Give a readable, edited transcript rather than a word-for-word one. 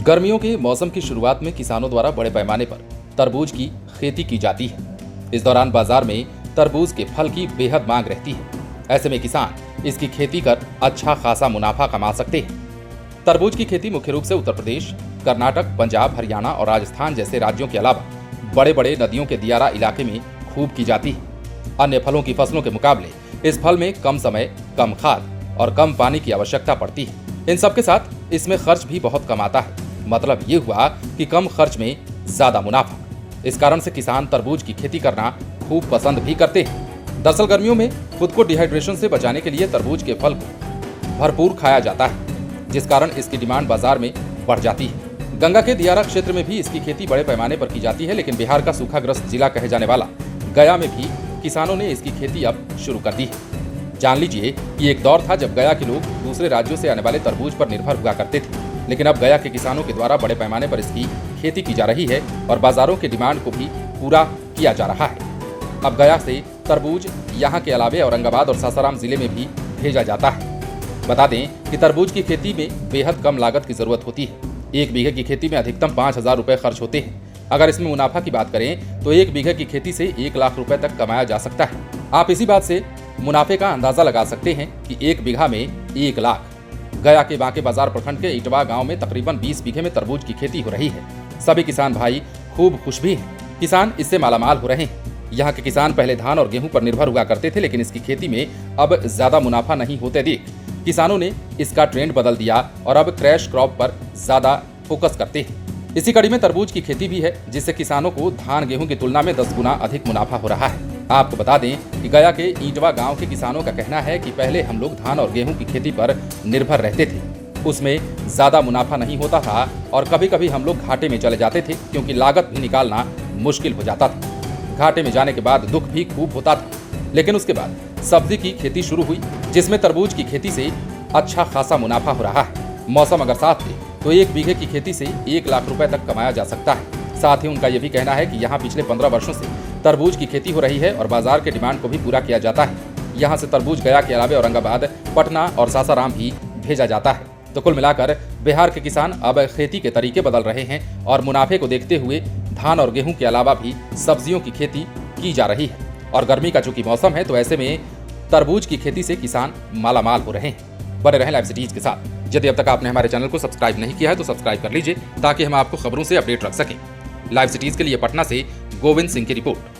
गर्मियों के मौसम की शुरुआत में किसानों द्वारा बड़े पैमाने पर तरबूज की खेती की जाती है। इस दौरान बाजार में तरबूज के फल की बेहद मांग रहती है। ऐसे में किसान इसकी खेती कर अच्छा खासा मुनाफा कमा सकते हैं। तरबूज की खेती मुख्य रूप से उत्तर प्रदेश, कर्नाटक, पंजाब, हरियाणा और राजस्थान जैसे राज्यों के अलावा बड़े बड़े नदियों के दियारा इलाके में खूब की जाती है। अन्य फलों की फसलों के मुकाबले इस फल में कम समय, कम खाद और कम पानी की आवश्यकता पड़ती है। इन सब के साथ इसमें खर्च भी बहुत कम आता है। मतलब ये हुआ कि कम खर्च में ज्यादा मुनाफा। इस कारण से किसान तरबूज की खेती करना खूब पसंद भी करते हैं। दरअसल गर्मियों में खुद को डिहाइड्रेशन से बचाने के लिए तरबूज के फल को भरपूर खाया जाता है, जिस कारण इसकी डिमांड बाजार में बढ़ जाती है। गंगा के दियारा क्षेत्र में भी इसकी खेती बड़े पैमाने पर की जाती है, लेकिन बिहार का सूखाग्रस्त जिला कहे जाने वाला गया में भी किसानों ने इसकी खेती अब शुरू कर दी है। जान लीजिए कि एक दौर था जब गया के लोग दूसरे राज्यों से आने वाले तरबूज पर निर्भर हुआ करते थे, लेकिन अब गया के किसानों के द्वारा बड़े पैमाने पर इसकी खेती की जा रही है और बाजारों की डिमांड को भी पूरा किया जा रहा है। अब गया से तरबूज यहाँ के अलावे औरंगाबाद और सासाराम जिले में भी भेजा जाता है। बता दें कि तरबूज की खेती में बेहद कम लागत की जरूरत होती है। 1 बीघे की खेती में अधिकतम 5,000 रुपए खर्च होते हैं। अगर इसमें मुनाफा की बात करें तो 1 बीघे की खेती से 1 लाख रुपए तक कमाया जा सकता है। आप इसी बात से मुनाफे का अंदाजा लगा सकते हैं कि 1 बीघा में 1 लाख। गया के बांके बाजार प्रखंड के इटवा गांव में तकरीबन 20 बीघे में तरबूज की खेती हो रही है। सभी किसान भाई खूब खुश भी हैं। किसान इससे मालामाल हो रहे हैं। यहाँ के किसान पहले धान और गेहूं पर निर्भर हुआ करते थे, लेकिन इसकी खेती में अब ज्यादा मुनाफा नहीं होते देख किसानों ने इसका ट्रेंड बदल दिया और अब क्रैश क्रॉप पर ज्यादा फोकस करते हैं। इसी कड़ी में तरबूज की खेती भी है, जिससे किसानों को धान गेहूं की तुलना में 10 गुना अधिक मुनाफा हो रहा है। आपको बता दें कि गया के ईंटवा गांव के किसानों का कहना है कि पहले हम लोग धान और गेहूं की खेती पर निर्भर रहते थे। उसमें ज्यादा मुनाफा नहीं होता था और कभी कभी हम लोग घाटे में चले जाते थे, क्योंकि लागत भी निकालना मुश्किल हो जाता था। घाटे में जाने के बाद दुख भी खूब होता था। लेकिन उसके बाद सब्जी की खेती शुरू हुई, जिसमें तरबूज की खेती से अच्छा खासा मुनाफा हो रहा है। मौसम अगर साथ दे तो 1 बीघे की खेती से 1 लाख रुपए तक कमाया जा सकता है। साथ ही उनका यह भी कहना है कि यहाँ पिछले 15 वर्षों से तरबूज की खेती हो रही है और बाजार के डिमांड को भी पूरा किया जाता है। यहाँ से तरबूज गया के अलावे औरंगाबाद, पटना और सासाराम भी भेजा जाता है। तो कुल मिलाकर बिहार के किसान अब खेती के तरीके बदल रहे हैं और मुनाफे को देखते हुए धान और गेहूं के अलावा भी सब्जियों की खेती की जा रही है। और गर्मी का चूंकि मौसम है, तो ऐसे में तरबूज की खेती से किसान मालामाल हो रहे हैं। बने रहें लाइव सिटीज के साथ। यदि अब तक आपने हमारे चैनल को सब्सक्राइब नहीं किया है तो सब्सक्राइब कर लीजिए, ताकि हम आपको खबरों से अपडेट रख सकें। लाइव सिटीज के लिए पटना से गोविंद सिंह की रिपोर्ट।